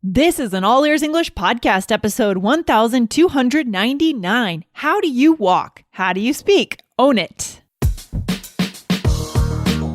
This is an All Ears English podcast, episode 1299. How do you walk? How do you speak? Own it.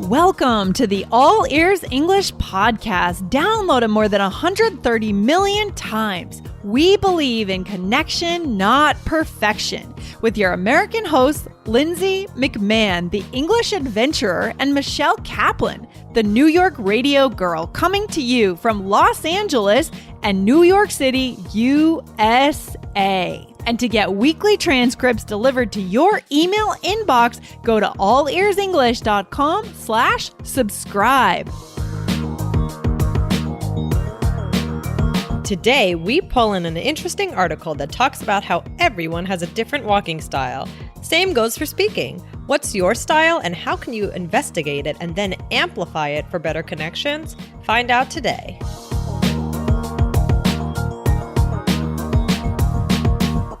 Welcome to the All Ears English podcast, downloaded more than 130 million times. We believe in connection, not perfection. With your American hosts, Lindsay McMahon, the English adventurer, and Michelle Kaplan, the New York radio girl, coming to you from Los Angeles and New York City, USA. And to get weekly transcripts delivered to your email inbox, go to allearsenglish.com/subscribe. Today, we pull in an interesting article that talks about how everyone has a different walking style. Same goes for speaking. What's your style and how can you investigate it and then amplify it for better connections? Find out today.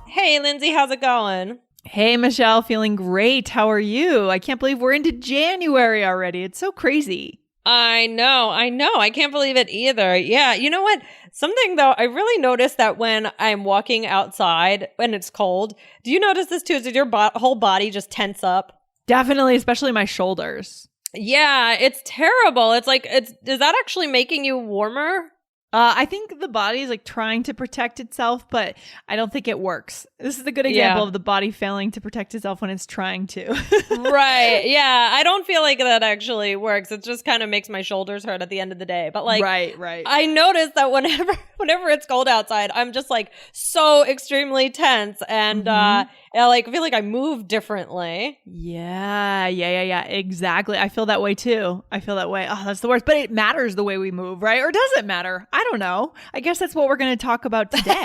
Hey, Lindsay, how's it going? Hey, Michelle, feeling great. How are you? I can't believe we're into January already. It's so crazy. I know. I can't believe it either. Yeah. You know what? Something though, I really noticed that when I'm walking outside when it's cold, do you notice this too? Does your whole body just tense up? Definitely, especially my shoulders. Yeah, it's terrible. Is that actually making you warmer? I think the body is like trying to protect itself, but I don't think it works. This is a good example of the body failing to protect itself when it's trying to. Right. Yeah. I don't feel like that actually works. It just kind of makes my shoulders hurt at the end of the day. But like, right. I noticed that whenever it's cold outside, I'm just like so extremely tense and I feel like I move differently. Yeah. Exactly. I feel that way too. I feel that way. Oh, that's the worst. But it matters the way we move, right? Or does it matter? I don't know. I guess that's what we're going to talk about today.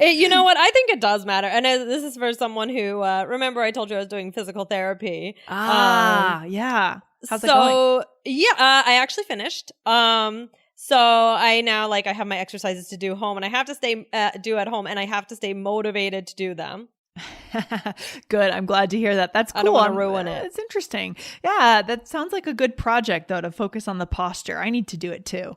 You know what? I think it does matter. And this is for someone who, remember I told you I was doing physical therapy. Yeah. How's it going? I actually finished. So I now I have my exercises to do home and I have to do at home and I have to stay motivated to do them. Good. I'm glad to hear that. That's cool. I don't want to ruin it. It's interesting. Yeah. That sounds like a good project though, to focus on the posture. I need to do it too.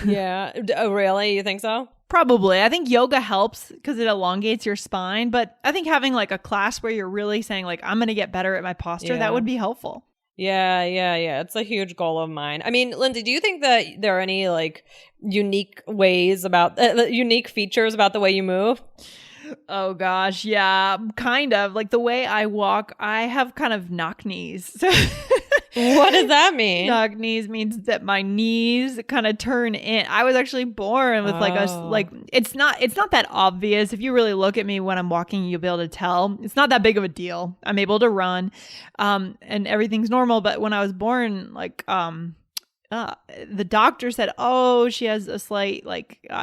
Yeah. Oh, really? You think so? Probably. I think yoga helps because it elongates your spine. But I think having like a class where you're really saying like, I'm going to get better at my posture, that would be helpful. Yeah. It's a huge goal of mine. I mean, Lindsay, do you think that there are any unique ways about unique features about the way you move? Oh gosh, yeah, kind of. Like the way I walk, I have kind of knock knees. What does that mean? Knock knees means that my knees kind of turn in. I was actually born with it's not that obvious. If you really look at me when I'm walking, you'll be able to tell. It's not that big of a deal. I'm able to run, and everything's normal. But when I was born, the doctor said, oh, she has a slight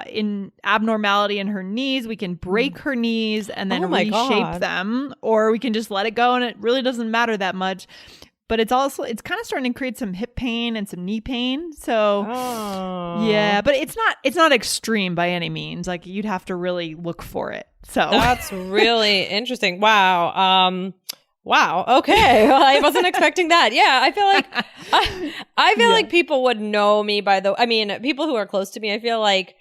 in abnormality in her knees. We can break her knees and then reshape them, or we can just let it go. And it really doesn't matter that much. But it's kind of starting to create some hip pain and some knee pain. So yeah, but it's not extreme by any means. Like you'd have to really look for it. So that's really interesting. Wow. Wow. Okay. Well, I wasn't expecting that. Yeah. I feel like people would know me people who are close to me, I feel like,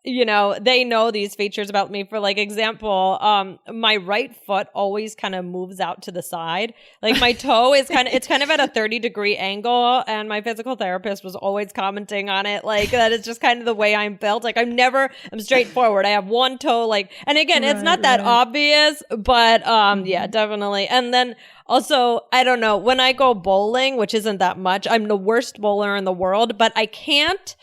they know these features about me. For example, my right foot always kind of moves out to the side. Like my toe is it's kind of at a 30-degree angle. And my physical therapist was always commenting on it. That is just kind of the way I'm built. I'm straightforward. I have one toe, and again, it's not that obvious, but, yeah, definitely. And then also, I don't know, when I go bowling, which isn't that much, I'm the worst bowler in the world, but I can't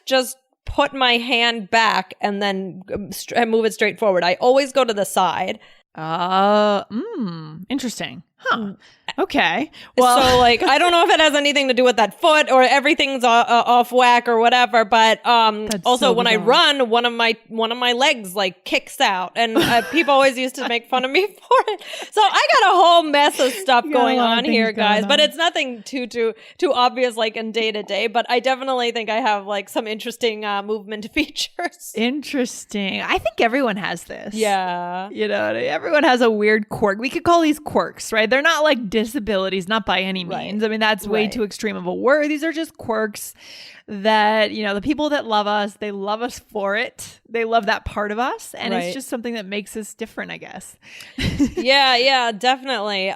just put my hand back and then move it straight forward. I always go to the side. Interesting. Huh. Okay. Well, so I don't know if it has anything to do with that foot or everything's off whack or whatever, but also when I run, one of my legs kicks out, and people always used to make fun of me for it. So I got a whole mess of stuff going on here, guys, but it's nothing too obvious in day to day, but I definitely think I have some interesting movement features. Interesting. I think everyone has this. Yeah. Everyone has a weird quirk. We could call these quirks, right? right? They're not like disabilities, not by any means. I mean, that's way too extreme of a word. These are just quirks that, the people that love us, they love us for it. They love that part of us. And it's just something that makes us different, I guess. Yeah, definitely.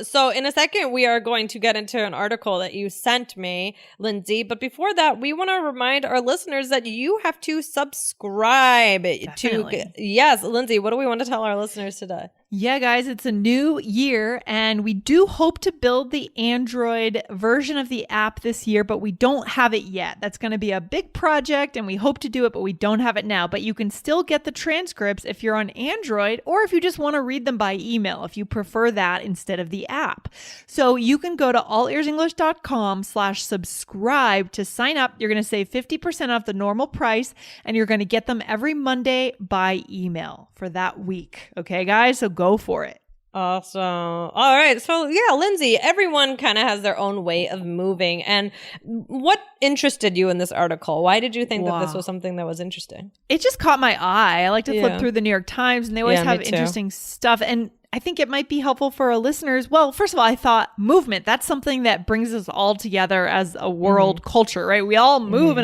So in a second, we are going to get into an article that you sent me, Lindsay. But before that, we want to remind our listeners that you have to subscribe to. Yes, Lindsay, what do we want to tell our listeners today? Yeah, guys, it's a new year and we do hope to build the Android version of the app this year, but we don't have it yet. That's going to be a big project and we hope to do it, but we don't have it now. But you can still get the transcripts if you're on Android or if you just want to read them by email, if you prefer that instead of the app. So you can go to allearsenglish.com/subscribe to sign up. You're going to save 50% off the normal price and you're going to get them every Monday by email for that week. Okay, guys? So go for it. Awesome. All right. So yeah, Lindsay, everyone kind of has their own way of moving. And what interested you in this article? Why did you think that this was something that was interesting? It just caught my eye. I like to flip through the New York Times and they always have interesting stuff. And I think it might be helpful for our listeners. Well, first of all, I thought movement, that's something that brings us all together as a world culture, right? We all move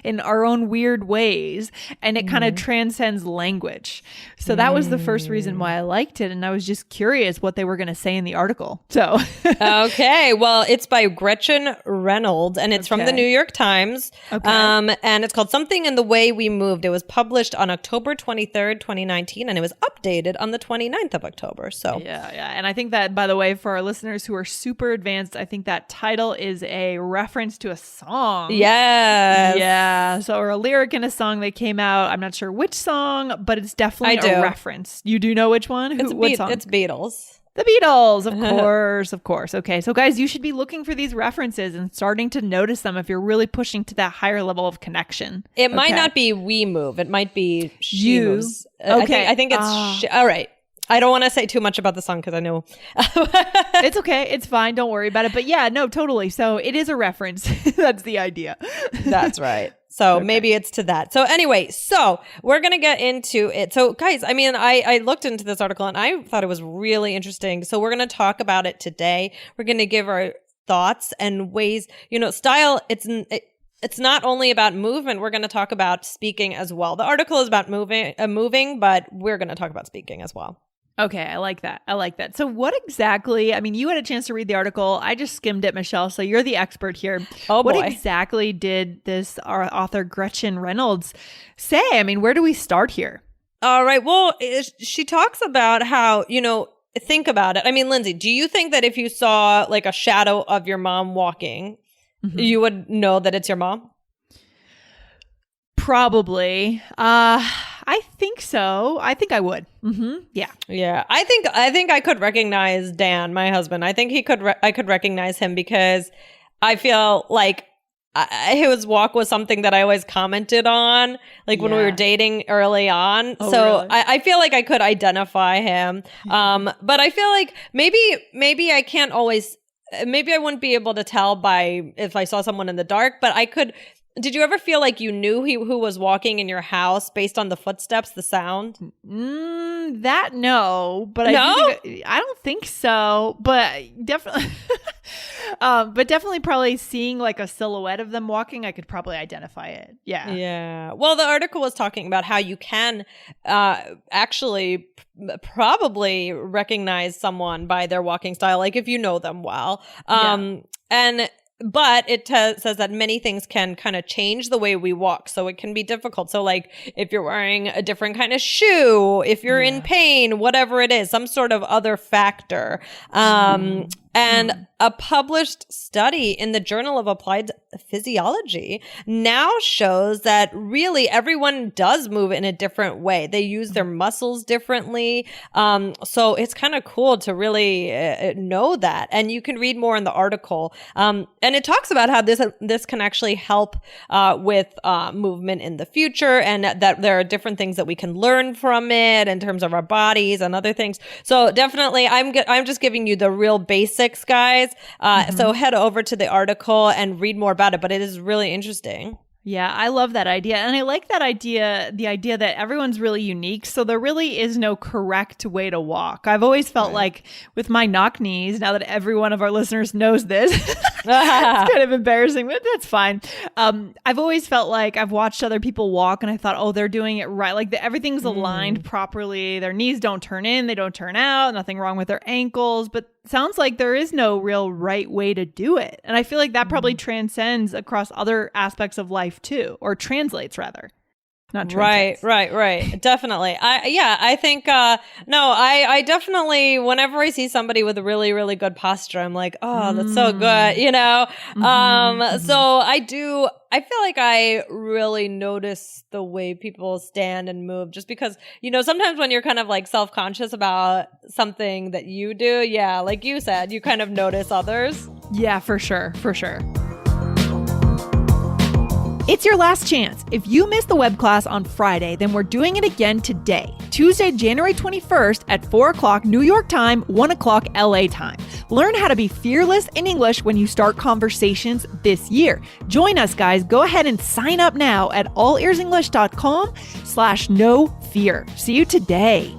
in our own weird ways and it kind of transcends language. So that was the first reason why I liked it. And I was just curious what they were going to say in the article. So, okay. Well, it's by Gretchen Reynolds and it's from the New York Times. And it's called Something in the Way We Moved. It was published on October 23rd, 2019, and it was updated on the 29th of October. So yeah. And I think that, by the way, for our listeners who are super advanced, I think that title is a reference to a song. Yes. Yeah. So, or a lyric in a song that came out. I'm not sure which song, but it's definitely a reference. You do know which one? What song? It's Beatles. The Beatles, of course, of course. Okay, so guys, you should be looking for these references and starting to notice them if you're really pushing to that higher level of connection. It might not be we move. It might be she moves. Okay. I think it's all right. I don't want to say too much about the song because I know. It's okay. It's fine. Don't worry about it. But yeah, no, totally. So it is a reference. That's the idea. That's right. So maybe it's to that. So anyway, so we're going to get into it. So guys, I mean, I looked into this article and I thought it was really interesting. So we're going to talk about it today. We're going to give our thoughts and ways, style. It's not only about movement. We're going to talk about speaking as well. The article is about moving, but we're going to talk about speaking as well. Okay, I like that. So what exactly, I mean, you had a chance to read the article. I just skimmed it, Michelle, so you're the expert here. Oh, boy. What exactly did this author Gretchen Reynolds say? I mean, where do we start here? All right. Well, she talks about how, think about it. I mean, Lindsay, do you think that if you saw like a shadow of your mom walking, you would know that it's your mom? Probably. I think so. I think I would. Yeah. Yeah. I think I could recognize Dan, my husband. I think I could recognize him because I feel like his walk was something that I always commented on, like when we were dating early on. Oh, so really? I feel like I could identify him. But I feel like maybe I can't always, maybe I wouldn't be able to tell by if I saw someone in the dark, but I could. Did you ever feel like you knew who was walking in your house based on the footsteps, the sound? That no, but no? I don't think so. But definitely, probably seeing like a silhouette of them walking, I could probably identify it. Yeah. Yeah. Well, the article was talking about how you can actually probably recognize someone by their walking style, like if you know them well. But it says that many things can kind of change the way we walk. So it can be difficult. So like if you're wearing a different kind of shoe, if you're in pain, whatever it is, some sort of other factor. And a published study in the Journal of Applied Physiology now shows that really everyone does move in a different way. They use their muscles differently. So it's kind of cool to really know that. And you can read more in the article. And it talks about how this can actually help with movement in the future, and that there are different things that we can learn from it in terms of our bodies and other things. So definitely, I'm just giving you the real basics, guys. So head over to the article and read more about it. But it is really interesting. Yeah, I love that idea. And I like that idea, the idea that everyone's really unique. So there really is no correct way to walk. I've always felt like with my knock knees, now that every one of our listeners knows this, it's kind of embarrassing, but that's fine. I've always felt like I've watched other people walk and I thought, oh, they're doing it right. Like everything's aligned properly. Their knees don't turn in, they don't turn out, nothing wrong with their ankles. But sounds like there is no real right way to do it. And I feel like that probably transcends across other aspects of life too, or translates rather. Not transcends. Right. Definitely. I think, I definitely, whenever I see somebody with a really, really good posture, I'm like, oh, that's so good, you know? So I feel like I really notice the way people stand and move just because, you know, sometimes when you're kind of like self-conscious about something that you do, yeah, like you said, you kind of notice others. Yeah, for sure. It's your last chance. If you missed the web class on Friday, then we're doing it again today, Tuesday, January 21st at 4 o'clock New York time, 1 o'clock LA time. Learn how to be fearless in English when you start conversations this year. Join us, guys. Go ahead and sign up now at allearsenglish.com/no fear. See you today.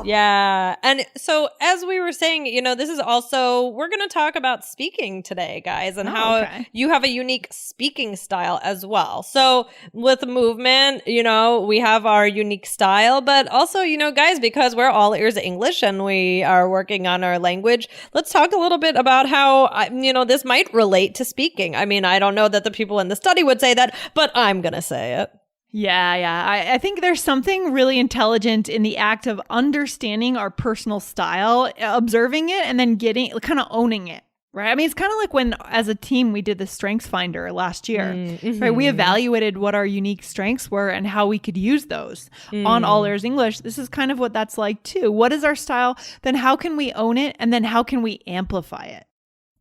Yeah. And so as we were saying, you know, this is also, we're going to talk about speaking today, guys, and how you have a unique speaking style as well. So with movement, you know, we have our unique style, but also, you know, guys, because we're all ears English and we are working on our language, let's talk a little bit about how, you know, this might relate to speaking. I mean, I don't know that the people in the study would say that, but I'm going to say it. Yeah. I think there's something really intelligent in the act of understanding our personal style, observing it, and then kind of owning it, right? I mean, it's kind of like when, as a team, we did the Strengths Finder last year, right? We evaluated what our unique strengths were and how we could use those on All Ears English. This is kind of what that's like too. What is our style? Then how can we own it? And then how can we amplify it?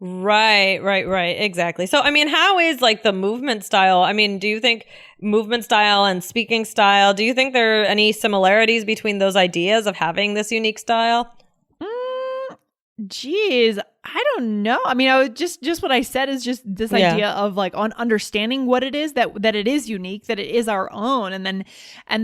Right. Exactly. So, I mean, how is like the movement style? I mean, do you think movement style and speaking style, do you think there are any similarities between those ideas of having this unique style? Geez, I don't know. I mean, I would just what I said is just this idea of like on understanding what it is that it is unique, that it is our own, and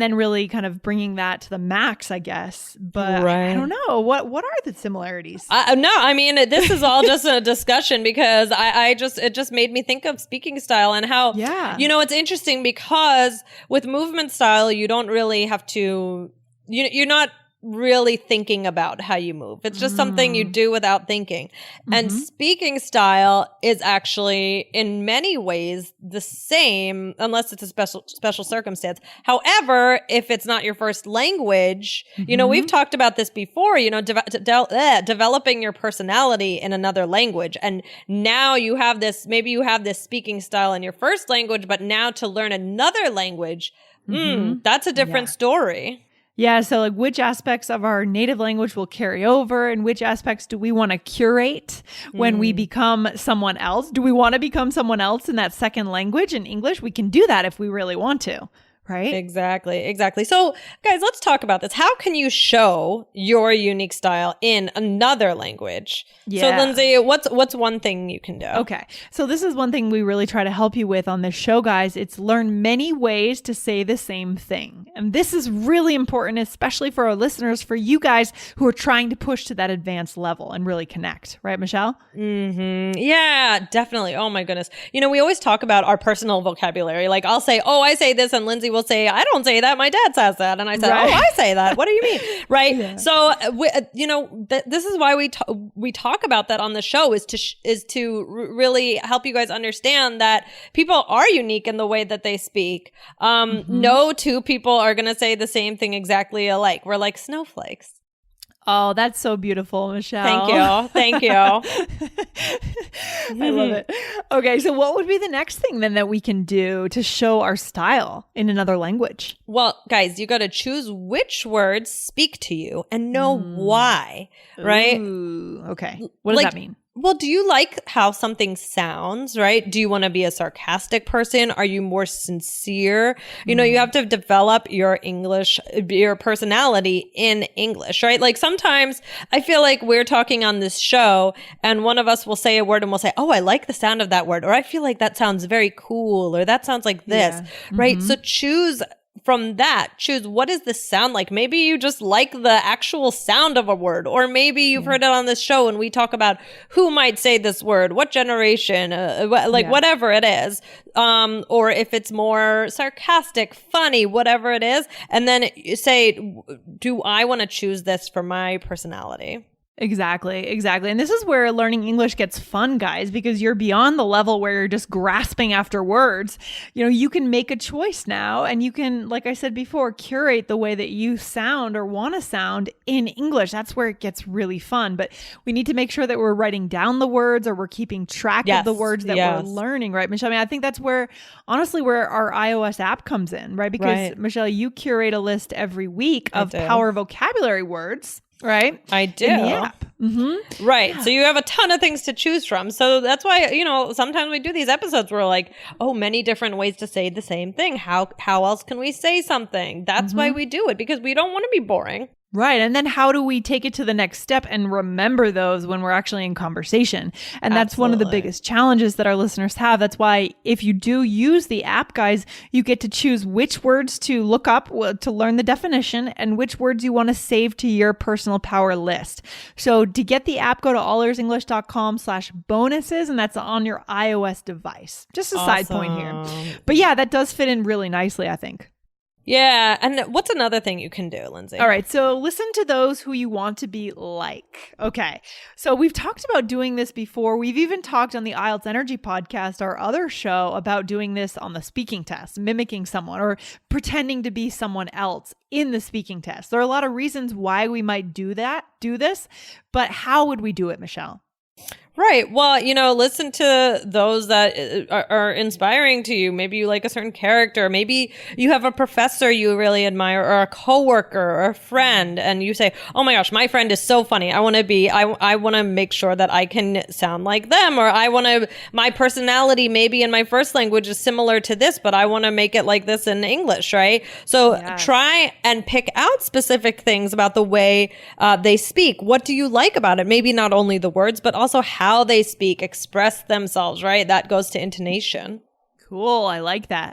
then really kind of bringing that to the max, I guess. But I don't know. What are the similarities? No, I mean, this is all just a discussion because it just made me think of speaking style and how, you know, it's interesting because with movement style, you don't really have to, you're not really thinking about how you move. It's just something you do without thinking. And speaking style is actually in many ways the same, unless it's a special circumstance. However, if it's not your first language, you know, we've talked about this before, you know, developing your personality in another language. And now you have this, maybe you have this speaking style in your first language, but now to learn another language, that's a different story. Yeah, so like which aspects of our native language will carry over and which aspects do we want to curate when we become someone else? Do we want to become someone else in that second language in English? We can do that if we really want to. Right? Exactly. So guys, let's talk about this. How can you show your unique style in another language? Yeah. So Lindsay, what's one thing you can do? Okay. So this is one thing we really try to help you with on this show, guys. It's learn many ways to say the same thing. And this is really important, especially for our listeners, for you guys who are trying to push to that advanced level and really connect. Right, Michelle? Yeah, definitely. Oh my goodness. You know, we always talk about our personal vocabulary. Like I'll say, oh, I say this, and Lindsay will say, I don't say that. My dad says that. And I said, oh, I say that. What do you mean? Right. Yeah. So, you know, this is why we talk about that on the show is to really help you guys understand that people are unique in the way that they speak. No two people are going to say the same thing exactly alike. We're like snowflakes. Oh, that's so beautiful, Michelle. Thank you. I love it. Okay, so what would be the next thing then that we can do to show our style in another language? Well, guys, you got to choose which words speak to you and know why, right? Ooh, okay. What does that mean? well, do you like how something sounds, right? Do you want to be a sarcastic person? Are you more sincere? You know, you have to develop your personality in English, right? Like sometimes I feel like we're talking on this show and one of us will say a word and we'll say, oh, I like the sound of that word. Or I feel like that sounds very cool. Or that sounds like this, right? So choose what does this sound like? Maybe you just like the actual sound of a word, or maybe you've heard it on this show and we talk about who might say this word, what generation, whatever it is. Or if it's more sarcastic, funny, whatever it is. And then you say, do I want to choose this for my personality? Exactly. And this is where learning English gets fun, guys, because you're beyond the level where you're just grasping after words. You know, you can make a choice now and you can, like I said before, curate the way that you sound or want to sound in English. That's where it gets really fun. But we need to make sure that we're writing down the words or we're keeping track of the words that we're learning, right, Michelle? I mean, I think that's where, honestly, where our iOS app comes in, right? Because, Michelle, you curate a list every week of power vocabulary words. Right? I do. In the app. Right. So you have a ton of things to choose from. So that's why, you know, sometimes we do these episodes where we're like, oh, many different ways to say the same thing. How else can we say something? That's why we do it, because we don't want to be boring. Right. And then how do we take it to the next step and remember those when we're actually in conversation? And that's one of the biggest challenges that our listeners have. That's why if you do use the app, guys, you get to choose which words to look up to learn the definition and which words you want to save to your personal power list. So to get the app, go to allearsenglish.com/bonuses, and that's on your iOS device. Just a side point here. But yeah, that does fit in really nicely, I think. Yeah. And what's another thing you can do, Lindsay? All right. So listen to those who you want to be like. Okay. So we've talked about doing this before. We've even talked on the IELTS Energy podcast, our other show, about doing this on the speaking test, mimicking someone or pretending to be someone else in the speaking test. There are a lot of reasons why we might do this, but how would we do it, Michelle? Right. Well, you know, listen to those that are inspiring to you. Maybe you like a certain character. Maybe you have a professor you really admire, or a coworker or a friend, and you say, oh my gosh, my friend is so funny. I want to make sure that I can sound like them, or my personality maybe in my first language is similar to this, but I want to make it like this in English, right? So try and pick out specific things about the way they speak. What do you like about it? Maybe not only the words, but also how they speak, express themselves, right? That goes to intonation. Cool. I like that.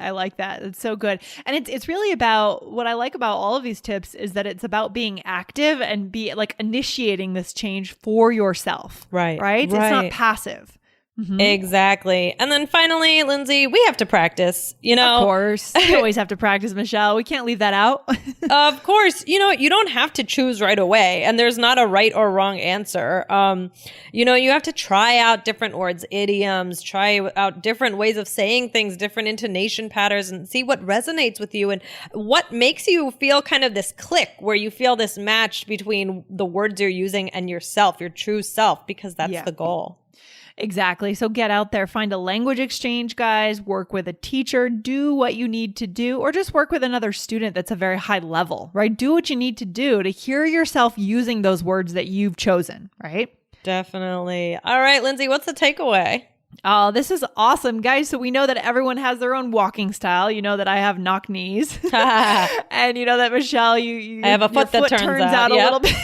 It's so good. And it's really about, what I like about all of these tips is that it's about being active and be like initiating this change for yourself. Right? It's not passive. Exactly. And then finally, Lindsay, we have to practice, you know. Of course. We always have to practice, Michelle. We can't leave that out. Of course. You know, you don't have to choose right away, and there's not a right or wrong answer. You know, you have to try out different words, idioms, try out different ways of saying things, different intonation patterns, and see what resonates with you and what makes you feel kind of this click where you feel this match between the words you're using and yourself, your true self, because that's the goal. Exactly. So get out there, find a language exchange, guys, work with a teacher, do what you need to do, or just work with another student that's a very high level, right? Do what you need to do to hear yourself using those words that you've chosen, right? Definitely. All right, Lindsay, what's the takeaway? Oh, this is awesome, guys. So we know that everyone has their own walking style. You know that I have knock knees. And you know that, Michelle, I have a foot that turns out a little bit.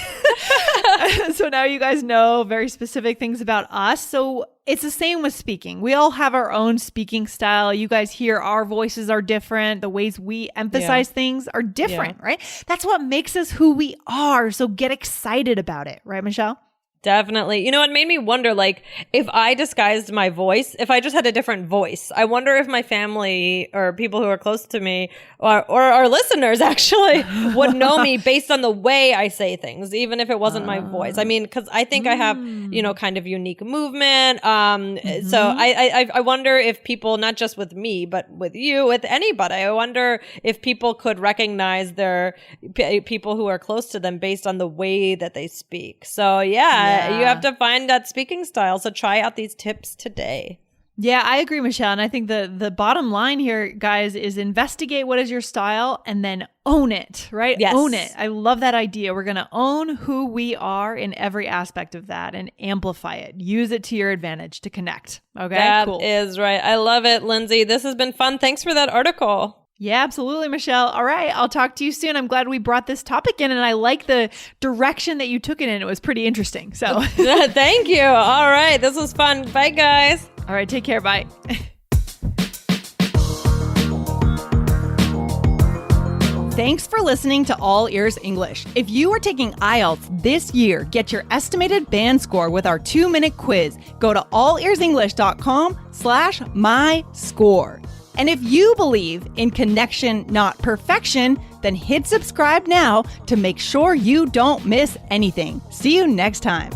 So now you guys know very specific things about us. So it's the same with speaking. We all have our own speaking style. You guys hear our voices are different. The ways we emphasize things are different, right? That's what makes us who we are. So get excited about it. Right, Michelle? Definitely. You know, it made me wonder, like, if I disguised my voice, if I just had a different voice, I wonder if my family or people who are close to me or our listeners actually would know me based on the way I say things, even if it wasn't my voice. I mean, because I think I have, you know, kind of unique movement. So I wonder if people, not just with me, but with you, with anybody, I wonder if people could recognize their people who are close to them based on the way that they speak. So, yeah. You have to find that speaking style. So try out these tips today. Yeah, I agree, Michelle. And I think the bottom line here, guys, is investigate what is your style and then own it, right? Yes. Own it. I love that idea. We're going to own who we are in every aspect of that and amplify it. Use it to your advantage to connect. Okay, That cool. is right. I love it, Lindsay. This has been fun. Thanks for that article. Yeah, absolutely, Michelle. All right, I'll talk to you soon. I'm glad we brought this topic in, and I like the direction that you took it in. It was pretty interesting. So thank you. All right, this was fun. Bye, guys. All right, take care. Bye. Thanks for listening to All Ears English. If you are taking IELTS this year, get your estimated band score with our 2-minute quiz. Go to allearsenglish.com/myscore. And if you believe in connection, not perfection, then hit subscribe now to make sure you don't miss anything. See you next time.